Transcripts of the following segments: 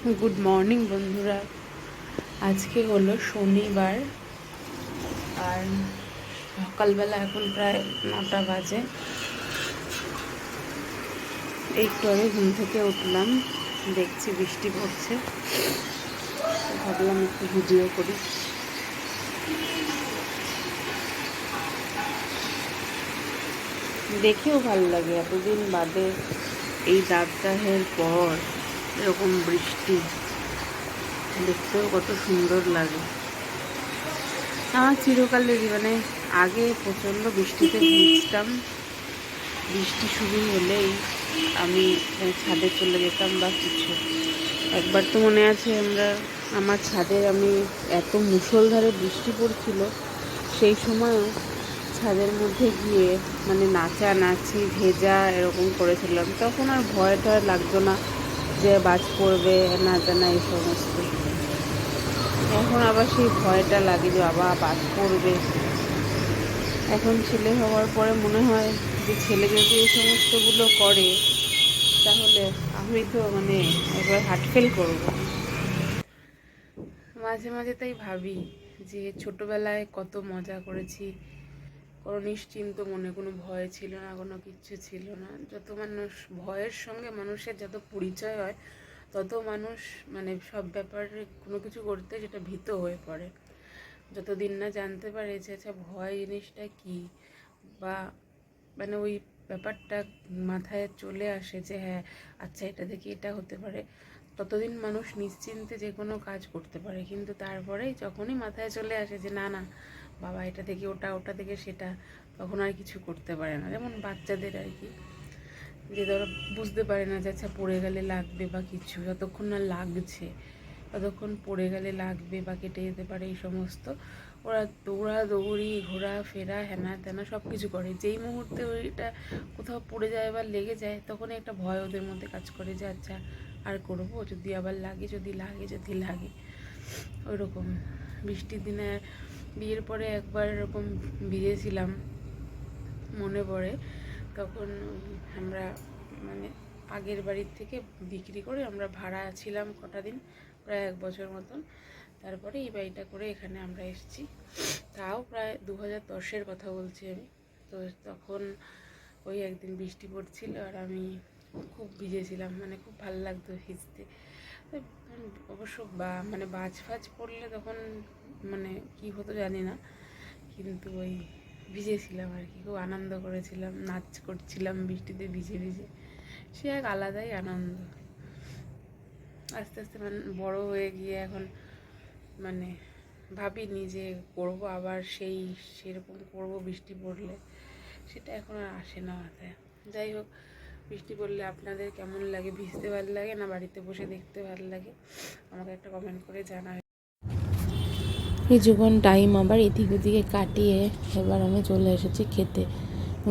Good morning বন্ধুরা। আজকে হলো শনিবার আর সকালবেলা এখন প্রায় 9টা বাজে। একটু আগে ঘুম থেকে উঠলাম, দেখছি বৃষ্টি পড়ছে, ভাবলাম একটু ভিডিও করি। দেখেও ভালো লাগে, এতদিন বাদে এই দাবদাহের পর এরকম বৃষ্টি দেখতেও কত সুন্দর লাগে। আমার চিরকালেরই আগে প্রচণ্ড বৃষ্টিতে ভিজতাম। বৃষ্টি শুরু হলেই আমি ছাদে চলে যেতাম বা কিছু। একবার তো মনে আছে আমার ছাদে এত মুষলধারে বৃষ্টি পড়ছিল, সেই সময়ও ছাদের মধ্যে গিয়ে নাচানাচি ভেজা এরকম করেছিলাম। তখন আর ভয় টয় লাগতো না যে বাজ পড়বে না জানা এই সমস্ত। এখন আবার সেই ভয়টা লাগে যে বাবা বাজ পড়বে। এখন ছেলে হওয়ার পরে মনে হয় যে ছেলে যদি এই সমস্তগুলো করে তাহলে আমি তো একবার হার্ট ফেল করবো। মাঝে মাঝে তাই ভাবি যে ছোটোবেলায় কত মজা করেছি, কোনো নিশ্চিন্ত মনে, কোনো ভয় ছিল না, কোনো কিচ্ছু ছিল না। যত ভয়ের সঙ্গে মানুষের যত পরিচয় হয় তত মানুষ সব ব্যাপারে কোনো কিছু করতে যেটা ভীত হয়ে পড়ে। যতদিন না জানতে পারে যে আচ্ছা ভয় জিনিসটা কী, বা ওই ব্যাপারটা মাথায় চলে আসে যে হ্যাঁ আচ্ছা এটা থেকে এটা হতে পারে, ততদিন মানুষ নিশ্চিন্তে যে কোনো কাজ করতে পারে। কিন্তু তারপরেই যখনই মাথায় চলে আসে যে না না বাবা এটা থেকে ওটা, ওটা থেকে সেটা, তখন আর কিছু করতে পারে না। যেমন বাচ্চাদের আর কি, যে ধরো বুঝতে পারে না যে আচ্ছা পড়ে গেলে লাগবে বা কিছু, যতক্ষণ না লাগছে ততক্ষণ পড়ে গেলে লাগবে বা কেটে যেতে পারে, এই সমস্ত ওরা দৌড়াদৌড়ি ঘোরাফেরা হেনা তেনা সব কিছু করে। যেই মুহূর্তে ওইটা কোথাও পড়ে যায় বা লেগে যায় তখনই একটা ভয় ওদের মধ্যে কাজ করে যে আচ্ছা আর করবো, যদি আবার লাগে, যদি লাগে। ওই রকম বৃষ্টির দিনে বিয়ের পরে একবার এরকম ভিজেছিলাম মনে পড়ে। তখন আমরা আগের বাড়ির থেকে বিক্রি করে আমরা ভাড়া ছিলাম কটা দিন, প্রায় 1 বছর মতন। তারপরে এই বাড়িটা করে এখানে আমরা এসেছি, তাও প্রায় 2010-এর কথা বলছি আমি। তো তখন ওই একদিন বৃষ্টি পড়ছিল আর আমি খুব ভিজেছিলাম, খুব ভালো লাগতো ভিজতে। অবশ্য বাজ ফাজ পড়লে তখন কি হতো জানি না, কিন্তু ওই ভিজেছিলাম আর কি, খুব আনন্দ করেছিলাম, নাচ করছিলাম বৃষ্টিতে ভিজে ভিজে। সে এক আলাদাই আনন্দ। আস্তে আস্তে বড় হয়ে গিয়ে এখন ভাবিনি যে করবো আবার সেরকম করবো বৃষ্টি পড়লে, সেটা এখন আর আসে না মাথায়। যাই হোক, বৃষ্টি পড়লে আপনাদের কেমন লাগে? ভিজতে ভালো লাগে না বাড়িতে বসে দেখতে ভালো লাগে? আমাকে একটা কমেন্ট করে জানাবেন। কিছুক্ষণ টাইম আবার এদিক ওদিকে কাটিয়ে এবার আমি চলে এসেছি খেতে।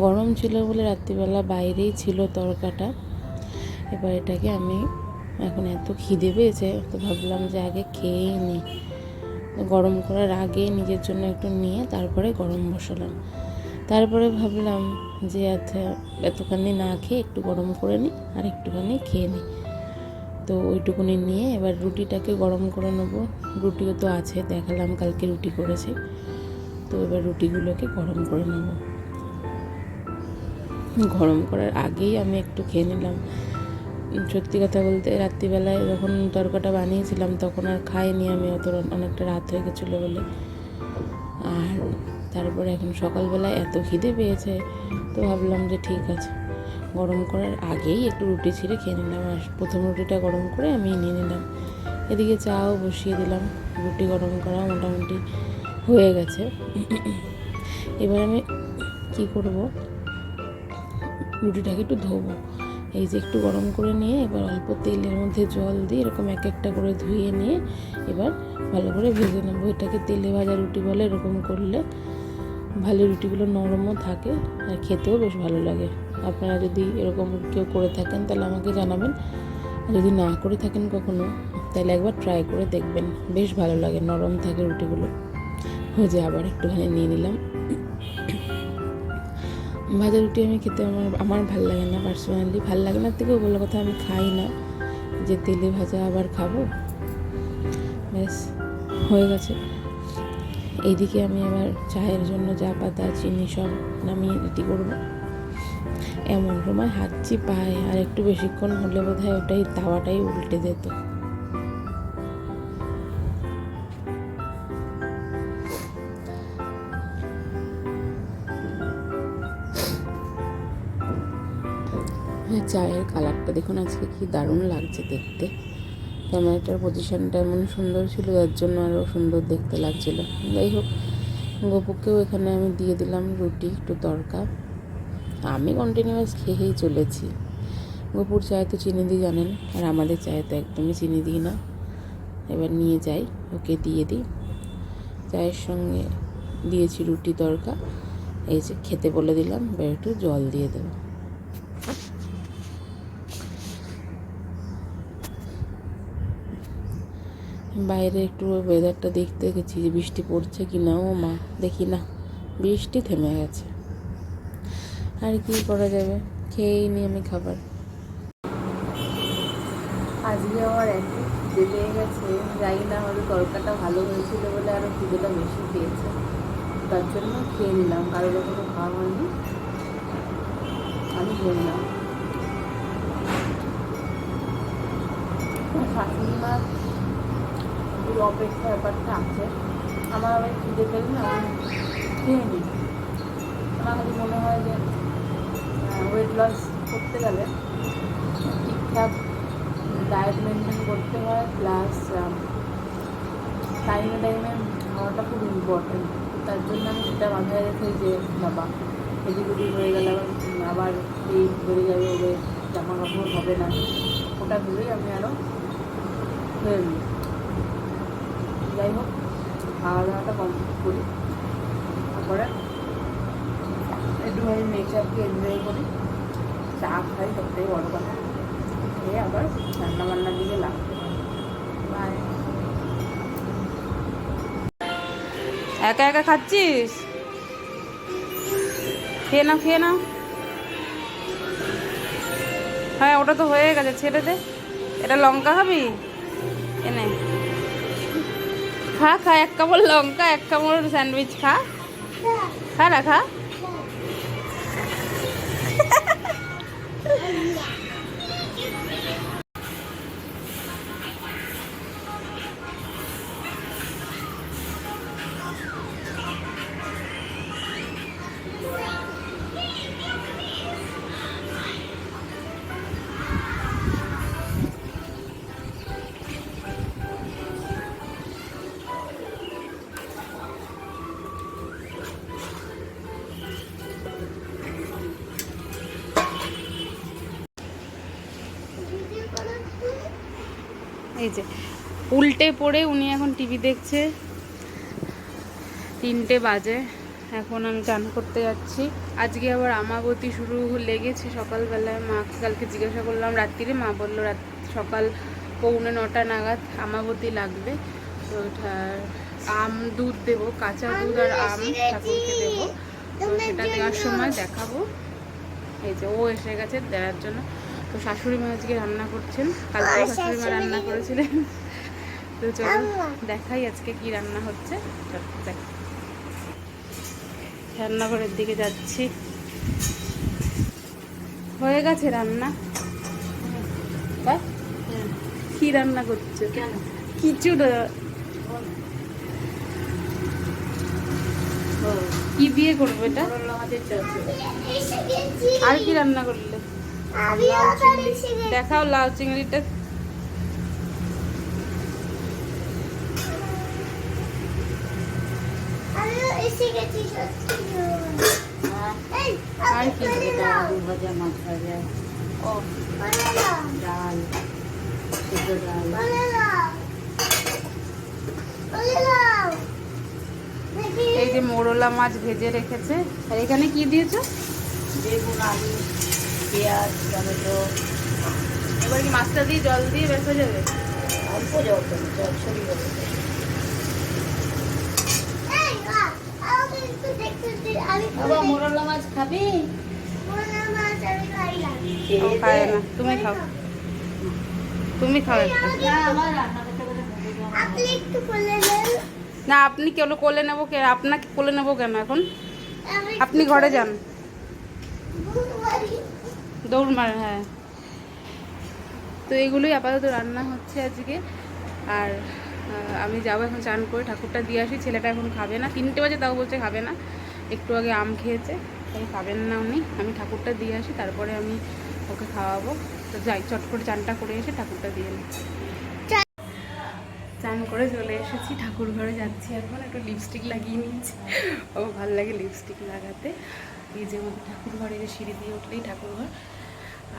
গরম ছিল বলে রাত্রিবেলা বাইরেই ছিল তরকাটা। এবার এটাকে আমি এখন এত খিদে পেয়েছে তো ভাবলাম যে আগে খেয়েই নিই। গরম করার আগে নিজের জন্য একটু নিয়ে তারপরে গরম বসালাম। তারপরে ভাবলাম যে আচ্ছা এতখানি না খেয়ে একটু গরম করে নিই আর একটুখানি খেয়ে নিই। তো ওইটুকুনি নিয়ে এবার রুটিটাকে গরম করে নেবো। রুটিও তো আছে, দেখালাম কালকে রুটি করেছি। তো এবার রুটিগুলোকে গরম করে নেব। গরম করার আগেই আমি একটু খেয়ে নিলাম। সত্যি কথা বলতে রাত্রিবেলায় যখন তরকাটা বানিয়েছিলাম তখন আর খাইনি আমি, অনেকটা রাত হয়ে গেছিলো বলে। আর তারপরে এখন সকালবেলায় এত খিদে পেয়েছে তো ভাবলাম যে ঠিক আছে গরম করার আগেই একটু রুটি ছিঁড়ে খেয়ে নিলাম। আর প্রথম রুটিটা গরম করে আমি নিয়ে নিলাম। এদিকে চাও বসিয়ে দিলাম, রুটি গরম করা মোটামুটি হয়ে গেছে। এবার আমি কি করব, রুটিটাকে একটু ধোবো। এই যে একটু গরম করে নিয়ে এবার অল্প তেলের মধ্যে জল দিয়ে এরকম এক একটা করে ধুয়ে নিয়ে এবার ভালো করে ভেজে নেবো। এটাকে তেলে ভাজা রুটি বলে। এরকম করলে ভালো, রুটিগুলো নরমও থাকে আর খেতেও বেশ ভালো লাগে। আপনারা যদি এরকম কেউ করে থাকেন তাহলে আমাকে জানাবেন, যদি না করে থাকেন কখনো তাহলে একবার ট্রাই করে দেখবেন, বেশ ভালো লাগে, নরম থাকে রুটিগুলো। ভেজে আবার একটুখানি নিয়ে নিলাম। ভাজা রুটি আমি খেতে আমার ভালো লাগে না, পার্সোনালি ভালো লাগে না থেকেও বলে কথা, আমি খাই না। যে তেলে ভাজা আবার খাবো। ব্যাস হয়ে গেছে। এইদিকে আমি আবার চায়ের জন্য চা পাতা চিনি সব নামিয়ে রেডি করবো। এমন সময় হাঁচি পায়, আর একটু বেশিক্ষণ হলে বোধহয় ওটাই তাওয়াটাই উল্টে যেত। চায়ের কালারটা দেখুন আজকে কি দারুণ লাগছে দেখতে। ক্যামেরাটার পজিশনটা এমন সুন্দর ছিল, যার জন্য আরও সুন্দর দেখতে লাগছিল। যাই হোক, গপুকেও এখানে আমি দিয়ে দিলাম রুটি একটু তড়কা। আমি কন্টিনিউয়াস খেয়েই চলেছি। গপুর চায়ে তো চিনি দিই জানেন, আর আমাদের চায়ে তো একদমই চিনি দিই না। এবার নিয়ে যাই, ওকে দিয়ে দিই। চায়ের সঙ্গে দিয়েছি রুটি তড়কা। এই যে খেতে বলে দিলাম, এবার একটু জল দিয়ে দেবো। বাইরে একটু ওয়েদারটা দেখতে গেছি যে বৃষ্টি পড়ছে কি না। ও মা, দেখি না, বৃষ্টি থেমে গেছে। আর কি করা যাবে, খেয়েই নি আমি খাবার। আজকে আমার একটু খিদে পেয়ে গেছে, জানি না হয়তো তরকাটা ভালো হয়েছিল বলে আরও খিদেটা বেশি পেয়েছে, তার জন্য খেয়ে নিলাম। কারোর কোনো খাওয়া হয়নি, আমি খেয়ে নিলাম। শাশুড়ি মা এই অপেক্ষা ব্যাপারটা আছে। আমার আবার খিদে পেলে না আমি খেয়ে নিই। আমার কাছে মনে হয় যে ওয়েট লস করতে গেলে ঠিকঠাক ডায়েট মেনটেন করতে হয়, প্লাস টাইমে টাইমে খাওয়াটা খুব ইম্পর্টেন্ট। তার জন্য আমি সেটা মাথায় রেখে যে বাবা এদিক ওদিক হয়ে গেলে আবার এই বেড়ে যাবে, ওদের জামা কাপড় হবে না, ওটা ভেবেই আমি আরও খেয়ে নিই। যাই হোক, খাওয়া দাওয়াটা কমপ্লিট করি, তারপরে একটুখানি নেচারকে এনজয় করি, চা খাই, সবথেকে বড় কথা। খেয়ে আবার রান্নাবান্নার দিকে লাগতে হবে। বাই। একা একা খাচ্ছিস? খেয়ে নাও, খেয়ে নাও। হ্যাঁ, ওটা তো হয়ে গেছে, ছেড়ে দে। এটা লঙ্কা খাবি? এনে খা, খা, এক কামড় লঙ্কা, এক কামড় স্যান্ডউইচ খা। খা না, খা। এই যে উল্টে পড়ে উনি এখন টিভি দেখছে। 3টে বাজে, এখন আমি চান করতে যাচ্ছি। আজকে আবার আমাবতী শুরু লেগেছে সকালবেলায়। মাকে কালকে জিজ্ঞাসা করলাম রাত্রিরে, মা বললো সকাল 8:45 নাগাদ আমাবতী লাগবে। তো আম দুধ দেবো, কাঁচা দুধ আর আম ঠাকুরকে দেবো। তো সেটা দেওয়ার সময় দেখাবো। এই যে ও এসে গেছে দেওয়ার জন্য। তো শাশুড়ি মা আজকে রান্না করছেন, কালকে শাশুড়ি মা রান্না করেছিলেন। তো চলো দেখাই আজকে কি রান্না হচ্ছে। দেখ, রান্নাঘরের দিকে যাচ্ছি। হয়ে গেছে রান্না। কি রান্না করছো? কিছু না, কি দিয়ে করবো এটা? আর কি রান্না করলে? দেখাও লাউ চিংড়িটা। আর কি? আলু ভাজা, মাছ ভাজা, ও ডাল, সিদ্ধ ডাল। এই যে মোরলা মাছ ভেজে রেখেছে। আর এখানে কি দিয়েছো? বেগুন, আলু, পেঁয়াজ, টমেটো। এবার কি মাছটা দিয়ে জল দিয়ে বেশ হয়ে যাবে? অল্প জল দেবে, জল ছড়িয়ে দেবে। বাবা মোরলা মাছ খাবি? খায় না, তুমি খাও। তুমি খাও একটা। না আপনি কেন কোলে নেবো, আপনাকে কোলে নেবো কেন এখন? আপনি ঘরে যান, দৌড় মার। হ্যাঁ, তো এগুলোই আপাতত রান্না হচ্ছে আজকে। আর আমি যাবো এখন চান করে ঠাকুরটা দিয়ে আসি। ছেলেটা এখন খাবে না, 3টে বাজে, তাও বলছে খাবে না। একটু আগে আম খেয়েছে, তাই খাবেন না উনি। আমি ঠাকুরটা দিয়ে আসি, তারপরে আমি ওকে খাওয়াবো। তো যাই, চট করে চানটা করে এসে ঠাকুরটা দিয়ে নিই। চান করে চলে এসেছি, ঠাকুর ঘরে যাচ্ছি এখন। একটু লিপস্টিক লাগিয়ে নিয়েছি, ও ভালো লাগে লিপস্টিক লাগাতে। এই যে আমাদের ঠাকুর ঘরে যে সিঁড়ি দিয়ে উঠলেই ঠাকুর ঘর।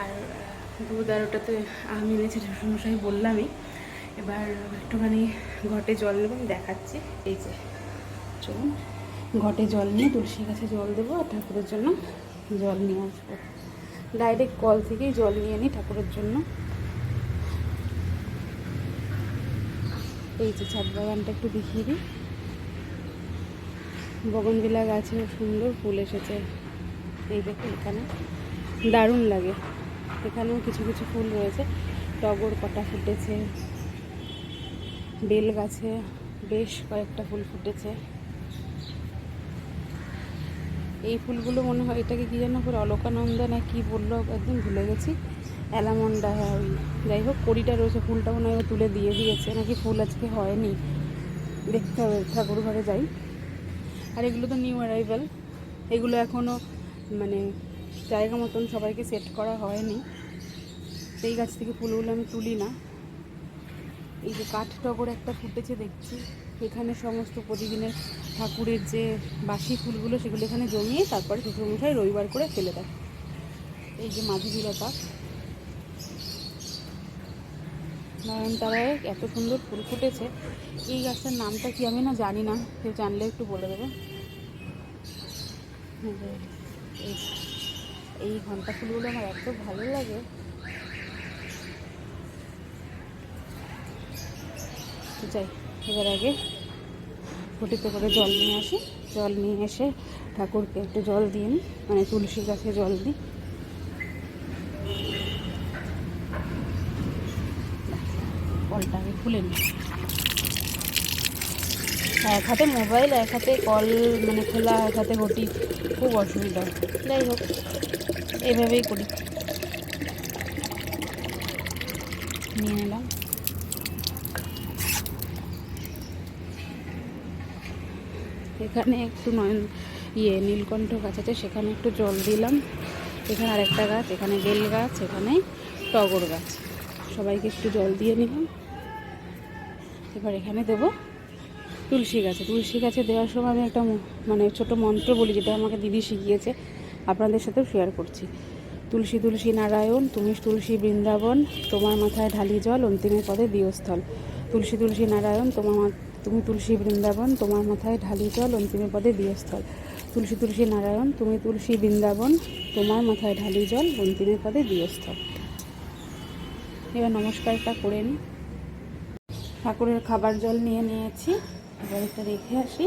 আর দুধ আর ওটাতে আম এনেছে শ্বশুরমশাই, বললামই। এবার একটুখানি ঘটে জল নেবো, আমি দেখাচ্ছি। এই যে চলুন, ঘটে জল নিয়ে তুলসী গাছে জল দেবো আর ঠাকুরের জন্য জল নিয়ে আসবো। ডাইরেক্ট কল থেকেই জল নিয়ে নিই ঠাকুরের জন্য। এই যে ছাদ বাগানটা একটু দেখিয়ে দিই। বগনভিলা গাছে সুন্দর ফুল এসেছে, এই দেখো এখানে দারুণ লাগে। এখানেও কিছু কিছু ফুল রয়েছে, টগর কটা ফুটেছে, বেল গাছে বেশ কয়েকটা ফুল ফুটেছে। এই ফুলগুলো মনে হয় এটাকে কী যেন করে অলকানন্দা না কি বললো, একদম ভুলে গেছি। অ্যালামন্ডা, হ্যাঁ ওই। যাই হোক, কড়িটা রয়েছে, ফুলটা মনে হয় তুলে দিয়ে দিয়েছে, নাকি ফুল আজকে হয়নি, দেখতে হবে। ঠাকুর ঘরে যাই। আর এগুলো তো নিউ অ্যারাইভেল, এগুলো এখনও মানে জায়গা মতন সবাইকে সেট করা হয়নি। সেই গাছ থেকে ফুলগুলো আমি তুলি না। এই যে কাঠ টগর একটা ফুটেছে দেখছি, এখানে সমস্ত প্রতিদিনের ঠাকুরের যে বাসি ফুলগুলো সেগুলো এখানে জমিয়ে তারপরে শ্বশুরমশাই রবিবার করে ফেলে দেয়। এই যে মাধবীলতা, নয়নতারায় এত সুন্দর ফুল ফুটেছে। এই গাছটার নামটা কি আমি না জানি না, কেউ জানলে একটু বলে দেবে। এই ঘন্টা ফুলগুলো আমার এত ভালো লাগে। যাই, এবার আগে ঘটিতে করে জল নিয়ে আসি। জল নিয়ে এসে ঠাকুরকে একটু জল দিয়ে নিই, মানে তুলসী গাছে জল দিই। কলটা আগে খুলে নিই। এক হাতে মোবাইল, এক হাতে কল মানে খোলা, এক হাতে ঘটি, খুব অসুবিধা। যাই হোক, এইভাবেই করি। নিয়ে নিলাম। এখানে একটু নীলকণ্ঠ গাছ আছে, সেখানে একটু জল দিলাম। এখানে আরেকটা গাছ, এখানে বেল গাছ, এখানে টগর গাছ, সবাইকে একটু জল দিয়ে নিলাম। এবার এখানে দেবো তুলসী গাছে। তুলসী গাছে দেওয়ার সময় আমি একটা মানে ছোটো মন্ত্র বলি, যেটা আমাকে দিদি শিখিয়েছে, আপনাদের সাথেও শেয়ার করছি। তুলসী তুলসী নারায়ণ, তুমি তুলসী বৃন্দাবন, তোমার মাথায় ঢালি জল, অন্তিমে পদে দিয়স্থল। তুলসী তুলসী নারায়ণ, তুমি তুলসী বৃন্দাবন, তোমার মাথায় ঢালি জল, অন্তিমে পদে দিয়স্থল। তুলসী তুলসী নারায়ণ, তুমি তুলসী বৃন্দাবন, তোমার মাথায় ঢালি জল, অন্তিমে পদে দিয়স্থল। এবার নমস্কারটা করে নিই। ঠাকুরের খাবার জল নিয়ে নিয়েছি, এবার এটা রেখে আসি।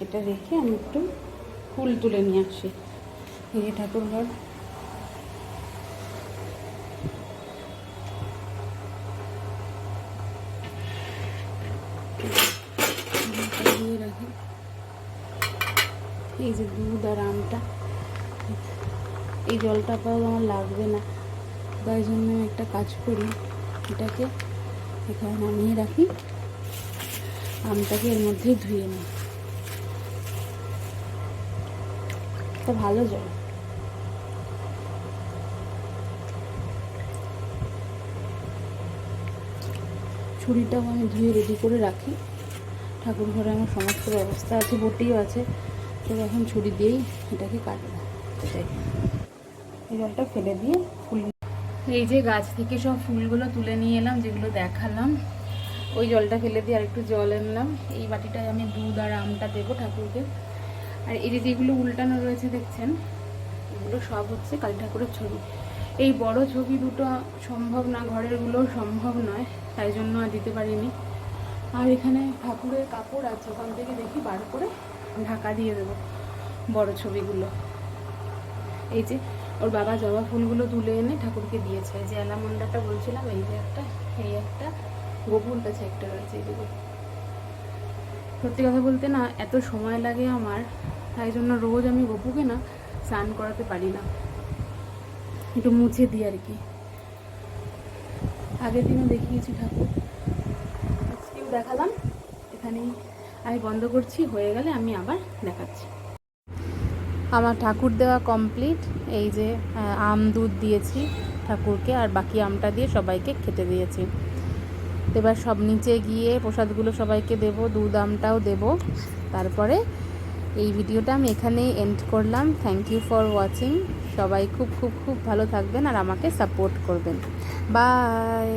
এটা রেখে আমি একটু ফুল তুলে নিয়ে আসি। এই যে ঠাকুর ঘর, দিয়ে রাখি। এই যে দুধ আর আমটা, এই জলটা পাওয়া আমার লাগবে না, তাই জন্য আমি একটা কাজ করি, এটাকে এখানে নামিয়ে রাখি, আমটাকে এর মধ্যেই ধুয়ে নিই। এটা ভালো জল। ছুরিটাও আমি ধুয়ে রেডি করে রাখি। ঠাকুর ঘরে আমার সমস্ত ব্যবস্থা আছে, বটিও আছে, তো এখন ছুরি দিয়েই এটাকে কাটবো। এটাই, এই জলটা ফেলে দিয়ে ফুল, এই যে গাছ থেকে সব ফুলগুলো তুলে নিয়ে এলাম, যেগুলো দেখালাম, ওই জলটা ফেলে দিয়ে আরেকটু জল আনলাম। এই বাটিটায় আমি দুধ আর আমটা দেবো ঠাকুরকে। আর এই যে যেগুলো উল্টানো রয়েছে দেখছেন, এগুলো সব হচ্ছে কালী ঠাকুরের ছবি। এই বড় ছবি দুটো সম্ভব না, ঘরেরগুলোও সম্ভব নয়, তাই জন্য আর দিতে পারিনি। আর এখানে ঠাকুরের কাপড় আছে, ওখান থেকে দেখি বার করে ঢাকা দিয়ে দেবো বড় ছবিগুলো। এই যে ওর বাবা জবা ফুলগুলো তুলে এনে ঠাকুরকে দিয়েছে। যে অ্যালামন্ডাটা বলছিলাম, এই যে একটা, এই একটা, গোপুর কাছে একটা রয়েছে, এই যে গোপুর। সত্যি কথা বলতে না, এত সময় লাগে আমার, তাই জন্য রোজ আমি গপুকে না স্নান করাতে পারি না, একটু মুছে দিই আর কি। আগের দিনও দেখিয়েছি ঠাকুর, আজকেও দেখালাম। এখানেই আমি বন্ধ করছি, হয়ে গেলে আমি আবার দেখাচ্ছি। আমার ঠাকুর দেওয়া কমপ্লিট। এই যে আম দুধ দিয়েছি ঠাকুরকে, আর বাকি আমটা দিয়ে সবাইকে খেতে দিয়েছি। এবার সব নিচে গিয়ে প্রসাদগুলো সবাইকে দেব, দুধ আমটাও দেব। তারপরে এই ভিডিওটা আমি এখানেই এন্ড করলাম। Thank you for watching. সবাই খুব খুব খুব ভালো থাকবেন আর আমাকে সাপোর্ট করবেন। বাই।